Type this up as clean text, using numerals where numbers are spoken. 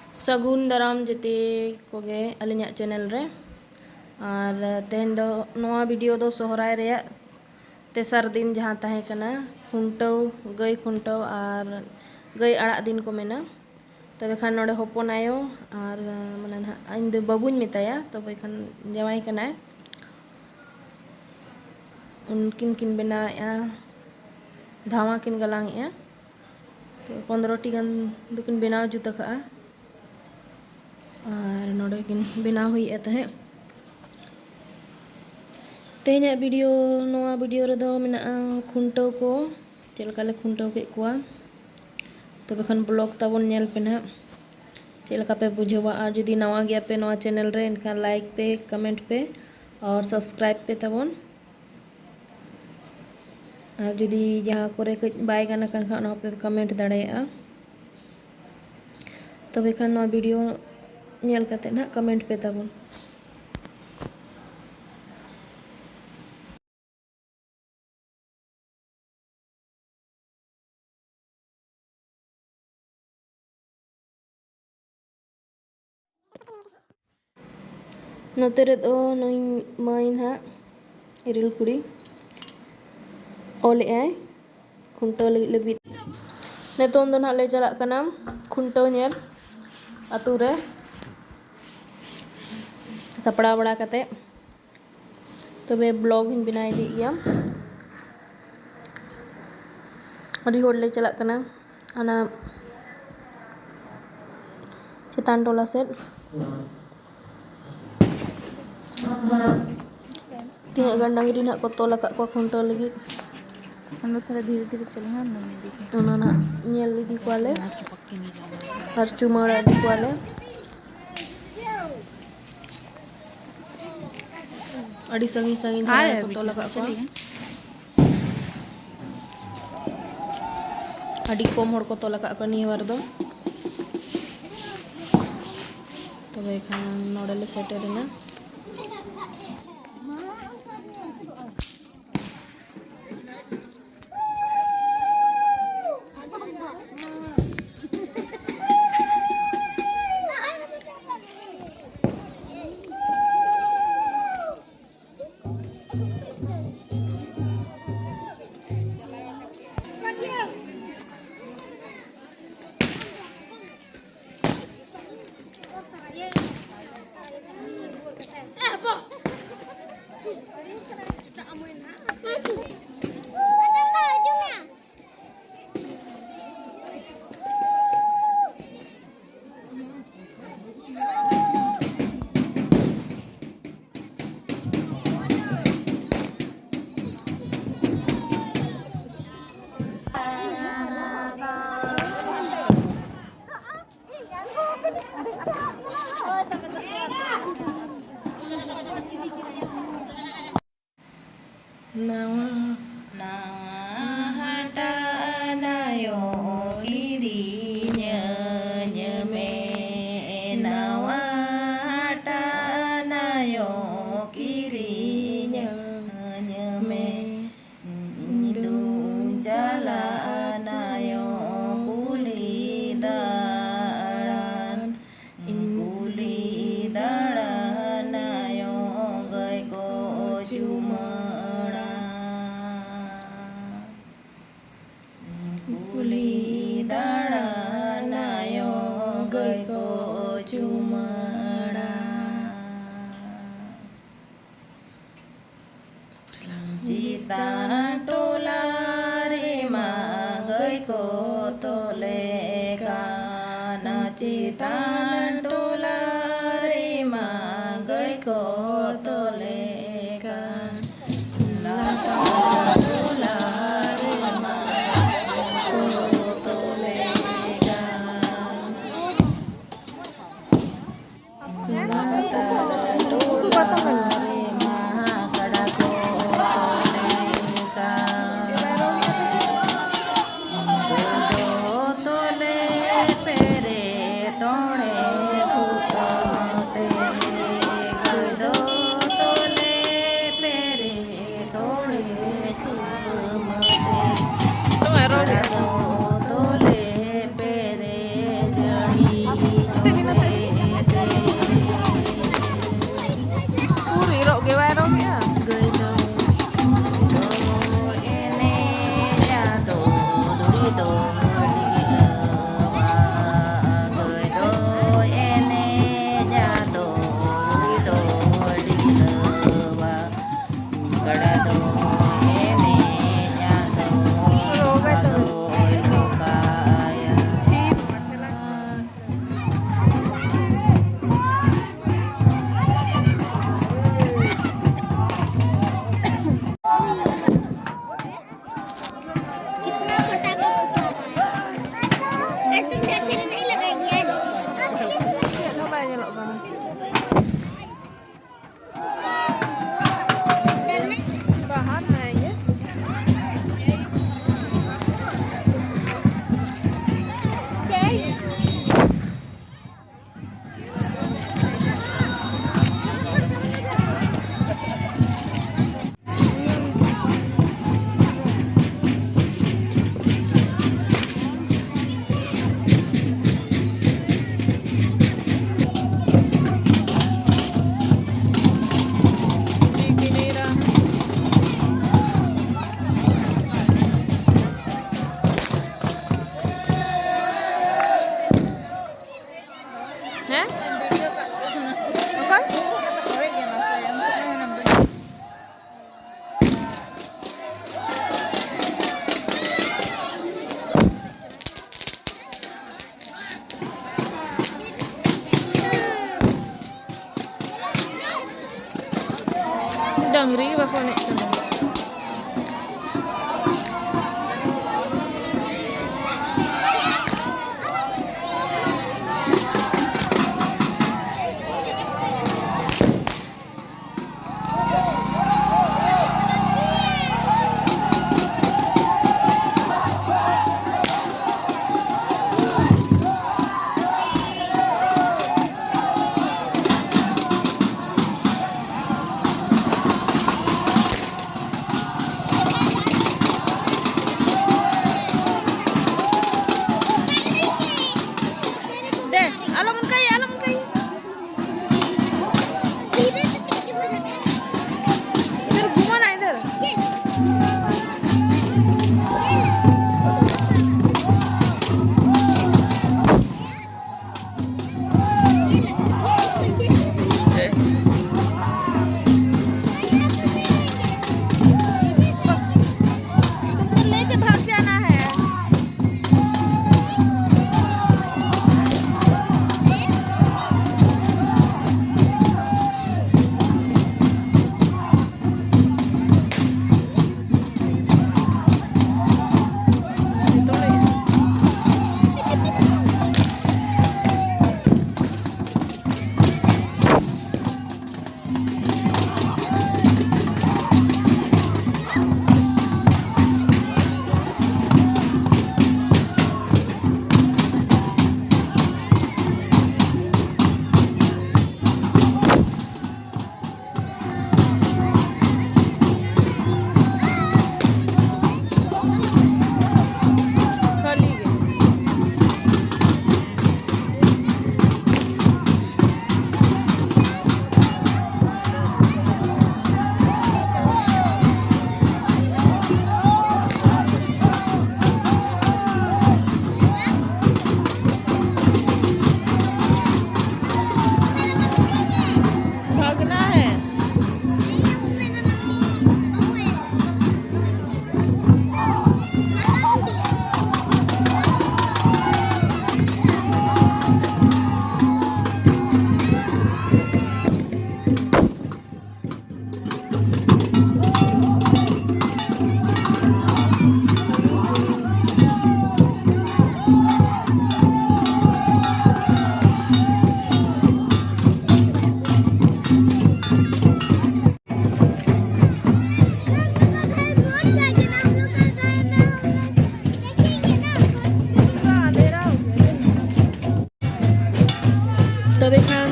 सगुन दाराम जेते कोगे अलिᱧᱟᱜ चैनल रे और तेहन दो नवा वीडियो दो सोहराय रे तेसर दिन जहाँ तहे कना खुंटव गई खुंटव और गई आड़ा दिन को मेना तबे खान नोडे होपन आयो और माने ना इन दो बाबूñ मेताया तबे खान जवाई कना उनकिन किन बनाया धावा किन गलांगया तो 15 टी गान दुकिन बनाव जुता खा और नोडे किन बनाव हुई तहे तेहना वीडियो नवा वीडियो रे दो मेना खुंटव को चेलकाले खुंटव के कुआ तबे खान ब्लॉग ताबन नेल पे ना चेलका पे बुझेवा और जुदी नवा गया पे नवा चैनल रे इनका लाइक पे कमेंट पे और सब्सक्राइब पे ताबन और जुदी जहाँ करे बाय गाना खान पे कमेंट दाड़ेया तबे खान नवा वीडियो नेल कते ना कमेंट पे ताबन नोते रे दो नई माइन हा इरिल कुड़ी ओले आय खुंटव लगी नेतोन दो ना ले चला कना खुंटव नेल आतू रे सपड़ा बड़ा कते तबे ब्लॉग हिन बिना इदी गया अड़ी होड़ ले चला कना आना चेतान टोला से तीना गान डांगरी ना को तोला का को खुंटव लगी हम थोड़ा धीरे धीरे चलेंगे ना दीदी उन्होंने नेल इदी कोले और चुमाड़ा इदी कोले अड़ी संगी संगी धारा को तोला का को अड़ी कम होड़ को तोला का को नी वार दो तबे Khan नोडले सेटेरेना nawa hata nayo kiri nyeme nawa hata nayo kiri nyeme idung jala nayo kulidaran nayo gai ko cuma चुमड़ा जीता टोला रे माँ गई को तोले काना जीता टोला रे माँ गई को तोले कान टोला रे माँ को तोले तोड़े हैं वीडियो का ओकर वो का तो होए गया ना से हम सब में वीडियो डंगरी बाको ने दे आलो मन kai इधर घुमा ना इधर तुमको लेके भाग जाना है खाली गए भागना है तो देखना